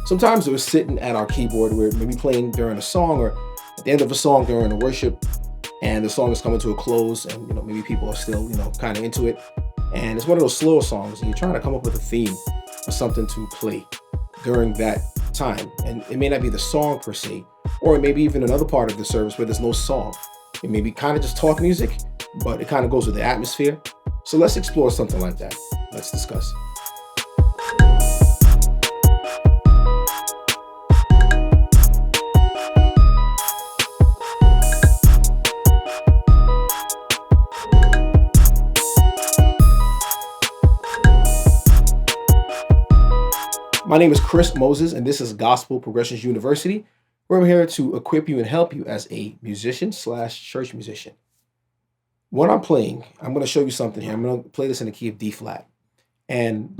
Sometimes we're sitting at our keyboard, we're maybe playing during a song or at the end of a song during a worship, and the song is coming to a close, and maybe people are still kind of into it, and it's one of those slower songs, and you're trying to come up with a theme or something to play during that time. And it may not be the song per se, or it may be even another part of the service where there's no song. It may be kind of just talk music, but it kind of goes with the atmosphere. So let's explore something like that. Let's discuss. My name is Chris Moses, and this is Gospel Progressions University, where I'm here to equip you and help you as a musician / church musician. When I'm playing, I'm going to show you something here. I'm going to play this in the key of D flat, and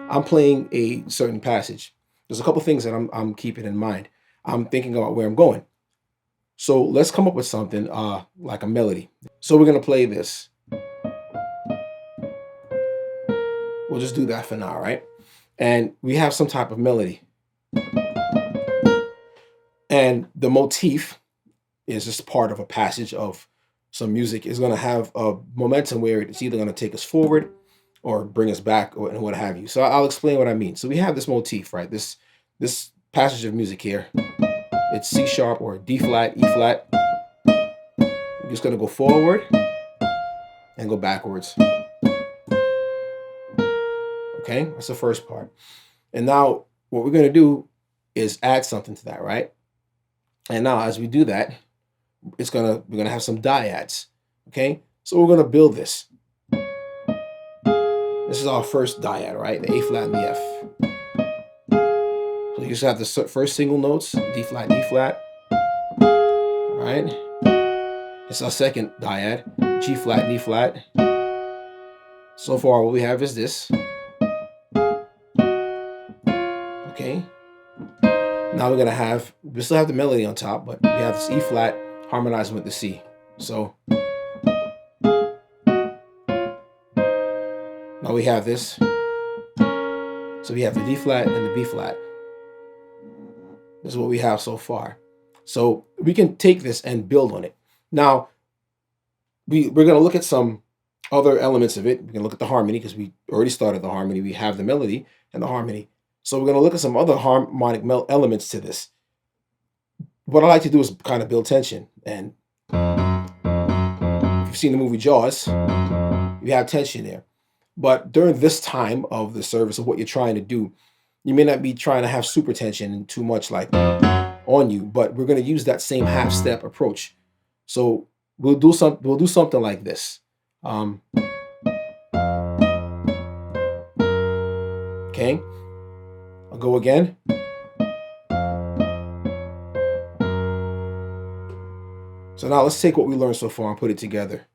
I'm playing a certain passage. There's a couple things that I'm keeping in mind. I'm thinking about where I'm going. So let's come up with something like a melody. So we're going to play this. We'll just do that for now, right? And we have some type of melody. And the motif is just part of a passage of some music. Is going to have a momentum where it's either going to take us forward or bring us back or what have you. So I'll explain what I mean. So we have this motif, right? This passage of music here. It's C sharp or D flat, E flat. I'm just going to go forward and go backwards. Okay, that's the first part. And now what we're going to do is add something to that, right? And now as we do that, we're going to have some dyads. Okay, so we're going to build this. This is our first dyad, right? The A flat and the F. So you just have the first single notes, D flat, E flat. All right. It's our second dyad, G flat and E flat. So far what we have is this. Okay. Now we still have the melody on top, but we have this E flat harmonizing with the C. So now we have this. So we have the D flat and the B flat. This is what we have so far. So we can take this and build on it. Now we're going to look at some other elements of it. We can look at the harmony because we already started the harmony. We have the melody and the harmony. So we're going to look at some other harmonic elements to this. What I like to do is kind of build tension. And if you've seen the movie Jaws, you have tension there. But during this time of the service of what you're trying to do, you may not be trying to have super tension and too much like on you, but we're going to use that same half-step approach. So we'll do something like this. Okay. I'll go again. So now let's take what we learned so far and put it together.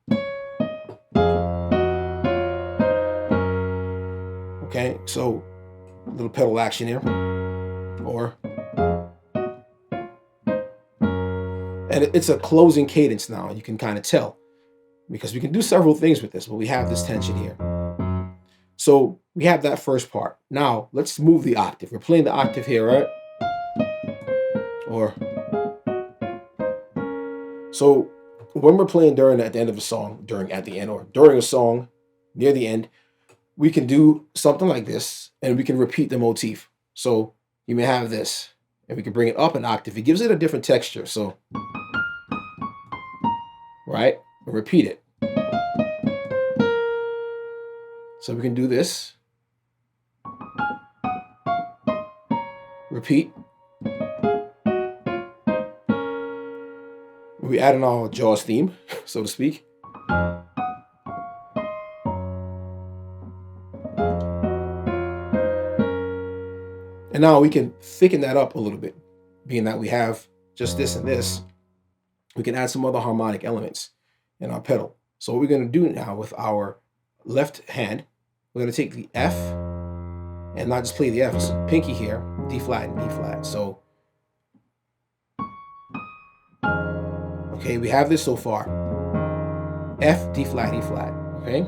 Okay, so a little pedal action here. And it's a closing cadence now, you can kind of tell. Because we can do several things with this, but we have this tension here. So we have that first part. Now let's move the octave. We're playing the octave here, right? So when we're playing at the end of a song, during a song near the end, we can do something like this, and we can repeat the motif. So you may have this, and we can bring it up an octave. It gives it a different texture. So, right, and repeat it. So we can do this. Repeat. We add in our Jaws theme, so to speak. And now we can thicken that up a little bit, being that we have just this and this. We can add some other harmonic elements in our pedal. So what we're going to do now with our left hand, we're going to take the F and not just play the F, it's pinky here, D flat and E flat. So, okay, we have this so far. F, D flat, E flat, okay?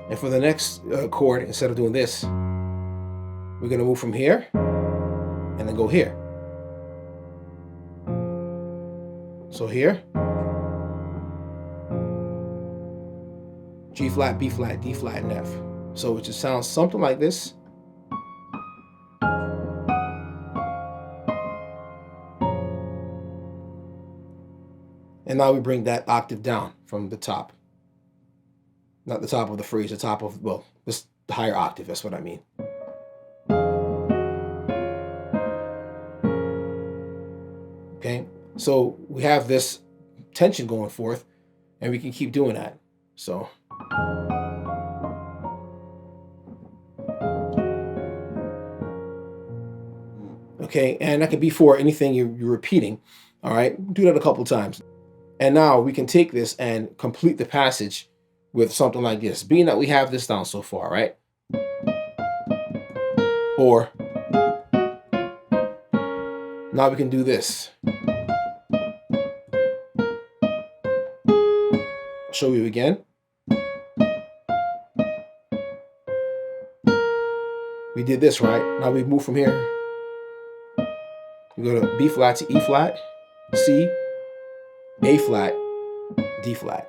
And for the next chord, instead of doing this, we're going to move from here and then go here. So here, G flat, B flat, D flat, and F. So it just sounds something like this. And now we bring that octave down from the top. Not the top of the phrase, the top of, well, this the higher octave, that's what I mean. Okay, so we have this tension going forth, and we can keep doing that. So. Okay, and that can be for anything you're repeating. All right, do that a couple times. And now we can take this and complete the passage with something like this, being that we have this down so far, right? Or now we can do this. I'll show you again. We did this, right? Now we move from here. We go to B flat to E flat, C, A flat, D flat.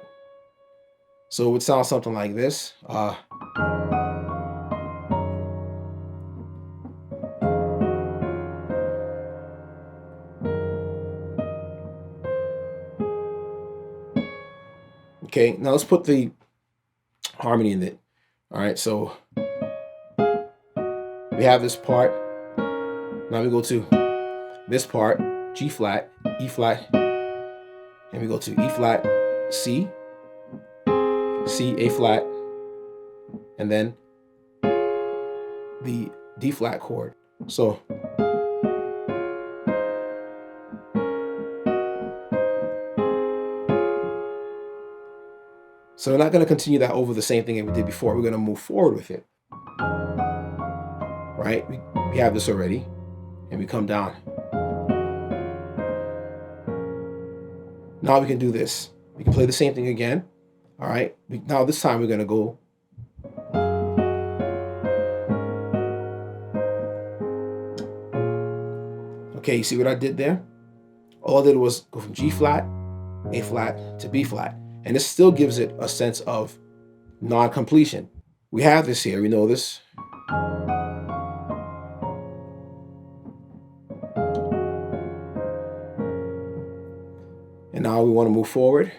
So it would sound something like this. Okay, now let's put the harmony in it. All right, so we have this part. Now we go to this part, G flat, E flat, and we go to E flat, C, C, A flat, and then the D flat chord. So we're not going to continue that over the same thing that we did before. We're going to move forward with it. Right? We have this already, and we come down. Now we can do this. We can play the same thing again. All right? Now this time we're going to go. Okay, you see what I did there? All I did was go from G flat, A flat to B flat. And this still gives it a sense of non-completion. We have this here, we know this. And now we want to move forward.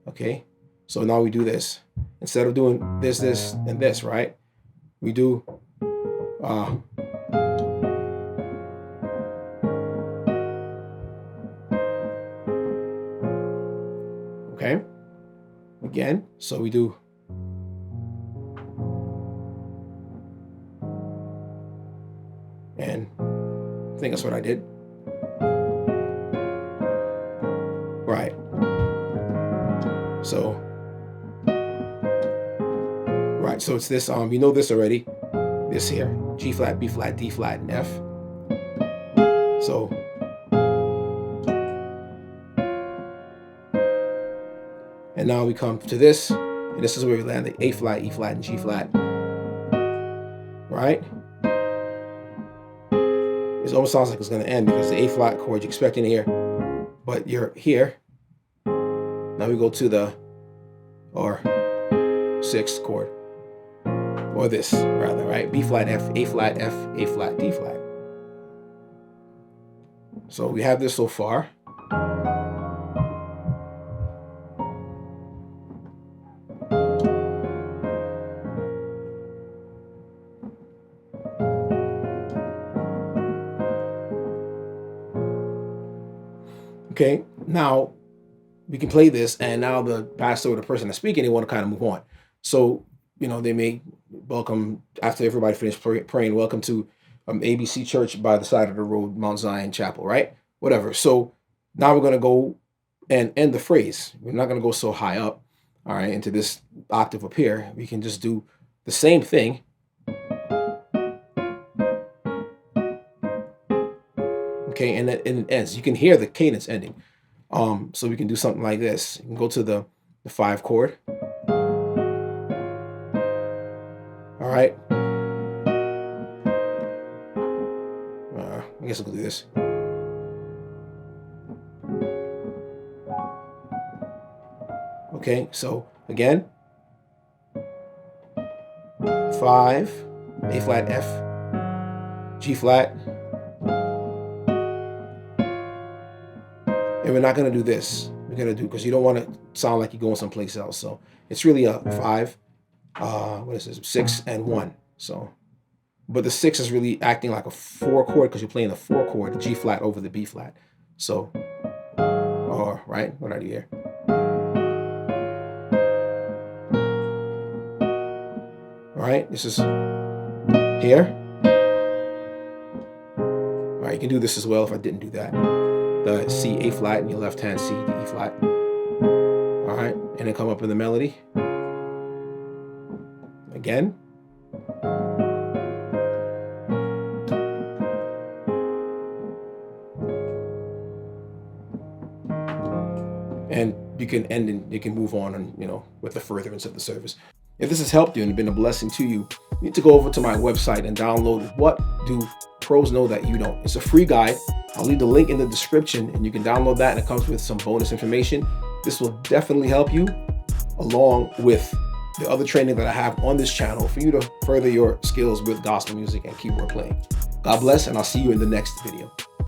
Okay, so now we do this. Instead of doing this, this, and this, right? We do okay, again, so we do and I think that's what I did. Right. So right, so it's this you know this already. This here, G flat, B flat, D flat, and F. So and now we come to this, and this is where we land the A flat, E flat, and G flat. Right? It almost sounds like it's going to end because the A flat chord you're expecting to hear, but you're here. Now we go to the sixth chord, or this rather, right? B flat, F, A flat, D flat. So we have this so far. Okay, now we can play this, and now the pastor or the person that's speaking, they want to kind of move on. So, you know, they may welcome, after everybody finished praying, welcome to ABC Church by the side of the road, Mount Zion Chapel, right? Whatever. So now we're going to go and end the phrase. We're not going to go so high up, all right, into this octave up here. We can just do the same thing. Okay, and it ends. You can hear the cadence ending. So we can do something like this. You can go to the 5 chord. right? I guess I'll do this. Okay, so again, 5, A flat, F, G flat. And we're not gonna do this. We're gonna do, because you don't want to sound like you're going someplace else. So it's really a 5, what is this, 6 and 1. So, but the 6 is really acting like a 4 chord because you're playing the 4 chord, the G flat over the B flat. So, or right, what I do here? All right, this is here. All right, you can do this as well if I didn't do that. The C, A flat, and your left hand C, the E flat. All right, and then come up in the melody. Again. And you can end and you can move on and, you know, with the furtherance of the service. If this has helped you and been a blessing to you, you need to go over to my website and download What Do Pros Know That You Don't. It's a free guide. I'll leave the link in the description and you can download that, and it comes with some bonus information. This will definitely help you along with the other training that I have on this channel for you to further your skills with gospel music and keyboard playing. God bless, and I'll see you in the next video.